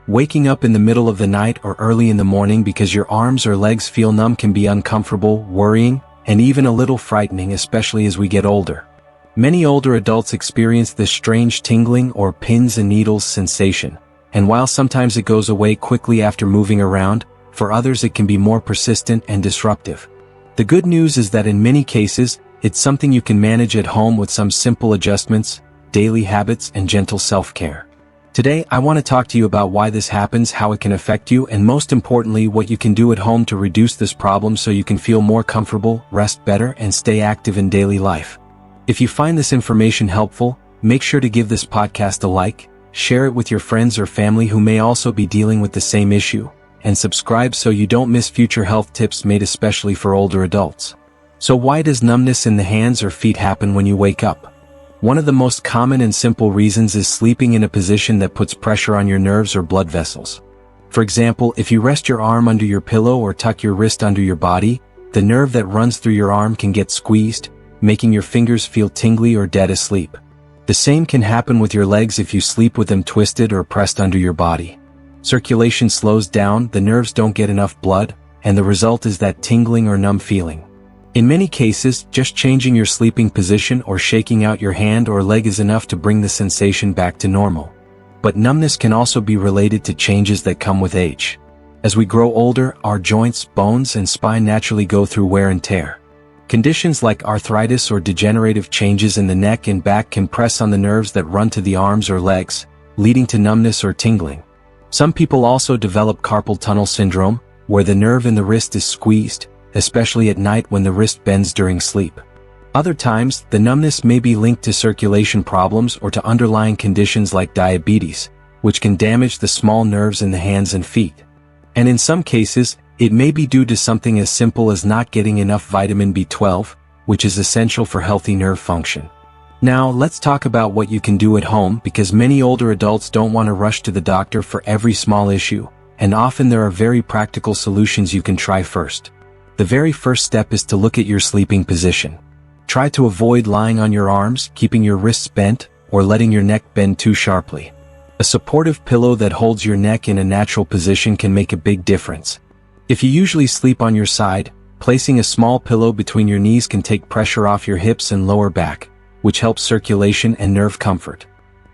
Waking up in the middle of the night or early in the morning because your arms or legs feel numb can be uncomfortable, worrying, and even a little frightening, especially as we get older. Many older adults experience this strange tingling or pins and needles sensation, and while sometimes it goes away quickly after moving around, for others it can be more persistent and disruptive. The good news is that in many cases, it's something you can manage at home with some simple adjustments, daily habits, and gentle self-care. Today, I want to talk to you about why this happens, how it can affect you, and most importantly, what you can do at home to reduce this problem so you can feel more comfortable, rest better, and stay active in daily life. If you find this information helpful, make sure to give this podcast a like, share it with your friends or family who may also be dealing with the same issue, and subscribe so you don't miss future health tips made especially for older adults. So why does numbness in the hands or feet happen when you wake up? One of the most common and simple reasons is sleeping in a position that puts pressure on your nerves or blood vessels. For example, if you rest your arm under your pillow or tuck your wrist under your body, the nerve that runs through your arm can get squeezed, making your fingers feel tingly or dead asleep. The same can happen with your legs if you sleep with them twisted or pressed under your body. Circulation slows down, the nerves don't get enough blood, and the result is that tingling or numb feeling. In many cases, just changing your sleeping position or shaking out your hand or leg is enough to bring the sensation back to normal. But numbness can also be related to changes that come with age. As we grow older, our joints, bones, and spine naturally go through wear and tear. Conditions like arthritis or degenerative changes in the neck and back can press on the nerves that run to the arms or legs, leading to numbness or tingling. Some people also develop carpal tunnel syndrome, where the nerve in the wrist is squeezed, especially at night when the wrist bends during sleep. Other times, the numbness may be linked to circulation problems or to underlying conditions like diabetes, which can damage the small nerves in the hands and feet. And in some cases, it may be due to something as simple as not getting enough vitamin B12, which is essential for healthy nerve function. Now, let's talk about what you can do at home, because many older adults don't want to rush to the doctor for every small issue, and often there are very practical solutions you can try first. The very first step is to look at your sleeping position. Try to avoid lying on your arms, keeping your wrists bent, or letting your neck bend too sharply. A supportive pillow that holds your neck in a natural position can make a big difference. If you usually sleep on your side, placing a small pillow between your knees can take pressure off your hips and lower back, which helps circulation and nerve comfort.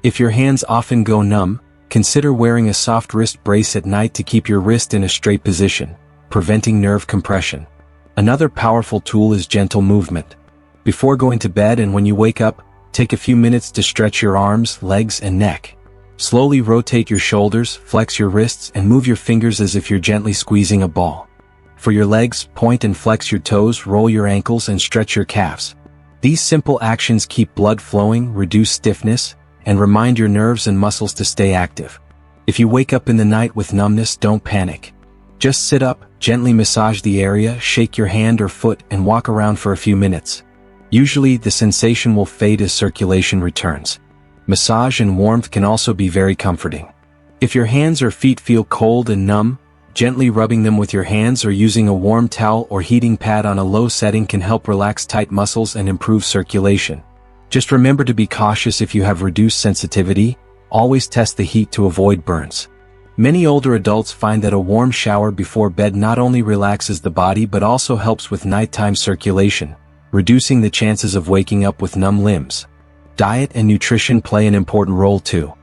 If your hands often go numb, consider wearing a soft wrist brace at night to keep your wrist in a straight position, preventing nerve compression. Another powerful tool is gentle movement. Before going to bed and when you wake up, take a few minutes to stretch your arms, legs, and neck. Slowly rotate your shoulders, flex your wrists, and move your fingers as if you're gently squeezing a ball. For your legs, point and flex your toes, roll your ankles, and stretch your calves. These simple actions keep blood flowing, reduce stiffness, and remind your nerves and muscles to stay active. If you wake up in the night with numbness, don't panic. Just sit up, gently massage the area, shake your hand or foot, and walk around for a few minutes. Usually, the sensation will fade as circulation returns. Massage and warmth can also be very comforting. If your hands or feet feel cold and numb, gently rubbing them with your hands or using a warm towel or heating pad on a low setting can help relax tight muscles and improve circulation. Just remember to be cautious if you have reduced sensitivity. Always test the heat to avoid burns. Many older adults find that a warm shower before bed not only relaxes the body but also helps with nighttime circulation, reducing the chances of waking up with numb limbs. Diet and nutrition play an important role too.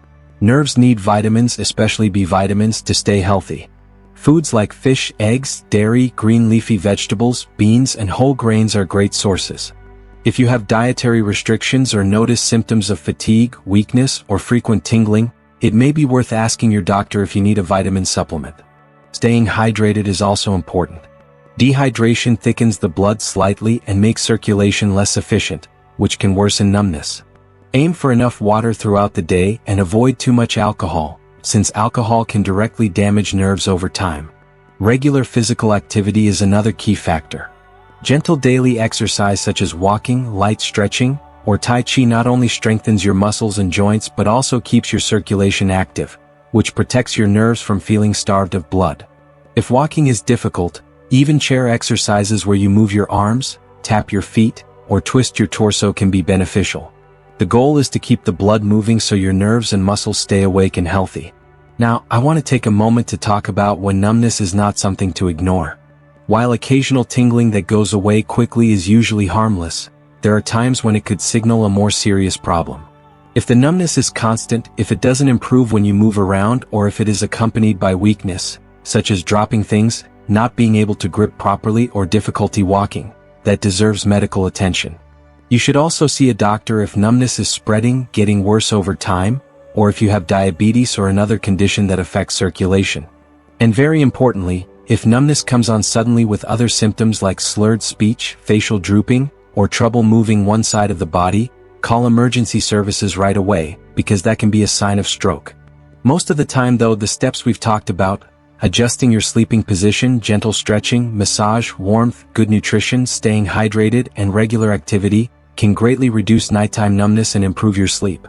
Nerves need vitamins, especially B vitamins, to stay healthy. Foods like fish, eggs, dairy, green leafy vegetables, beans, and whole grains are great sources. If you have dietary restrictions or notice symptoms of fatigue, weakness, or frequent tingling, it may be worth asking your doctor if you need a vitamin supplement. Staying hydrated is also important. Dehydration thickens the blood slightly and makes circulation less efficient, which can worsen numbness. Aim for enough water throughout the day and avoid too much alcohol, since alcohol can directly damage nerves over time. Regular physical activity is another key factor. Gentle daily exercise such as walking, light stretching, or Tai Chi not only strengthens your muscles and joints but also keeps your circulation active, which protects your nerves from feeling starved of blood. If walking is difficult, even chair exercises where you move your arms, tap your feet, or twist your torso can be beneficial. The goal is to keep the blood moving so your nerves and muscles stay awake and healthy. Now, I want to take a moment to talk about when numbness is not something to ignore. While occasional tingling that goes away quickly is usually harmless, there are times when it could signal a more serious problem. If the numbness is constant, if it doesn't improve when you move around, or if it is accompanied by weakness, such as dropping things, not being able to grip properly, or difficulty walking, that deserves medical attention. You should also see a doctor if numbness is spreading, getting worse over time, or if you have diabetes or another condition that affects circulation. And very importantly, if numbness comes on suddenly with other symptoms like slurred speech, facial drooping, or trouble moving one side of the body, call emergency services right away, because that can be a sign of stroke. Most of the time though, the steps we've talked about, adjusting your sleeping position, gentle stretching, massage, warmth, good nutrition, staying hydrated, and regular activity, can greatly reduce nighttime numbness and improve your sleep.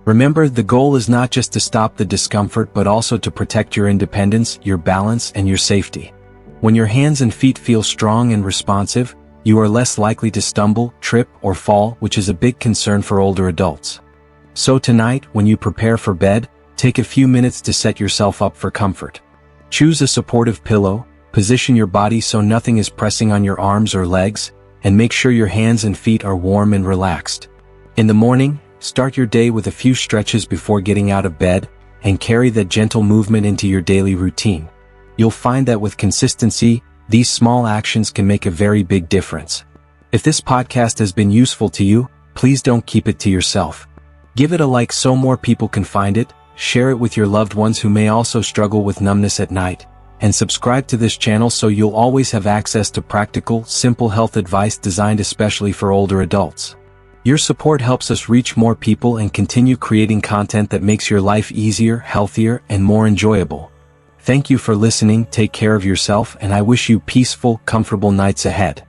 Remember, the goal is not just to stop the discomfort but also to protect your independence, your balance, and your safety. When your hands and feet feel strong and responsive, you are less likely to stumble, trip, or fall, which is a big concern for older adults. So tonight, when you prepare for bed, take a few minutes to set yourself up for comfort. Choose a supportive pillow, position your body so nothing is pressing on your arms or legs, and make sure your hands and feet are warm and relaxed. In the morning, start your day with a few stretches before getting out of bed, and carry that gentle movement into your daily routine. You'll find that with consistency, these small actions can make a very big difference. If this podcast has been useful to you, please don't keep it to yourself. Give it a like so more people can find it, share it with your loved ones who may also struggle with numbness at night, and subscribe to this channel so you'll always have access to practical, simple health advice designed especially for older adults. Your support helps us reach more people and continue creating content that makes your life easier, healthier, and more enjoyable. Thank you for listening, take care of yourself, and I wish you peaceful, comfortable nights ahead.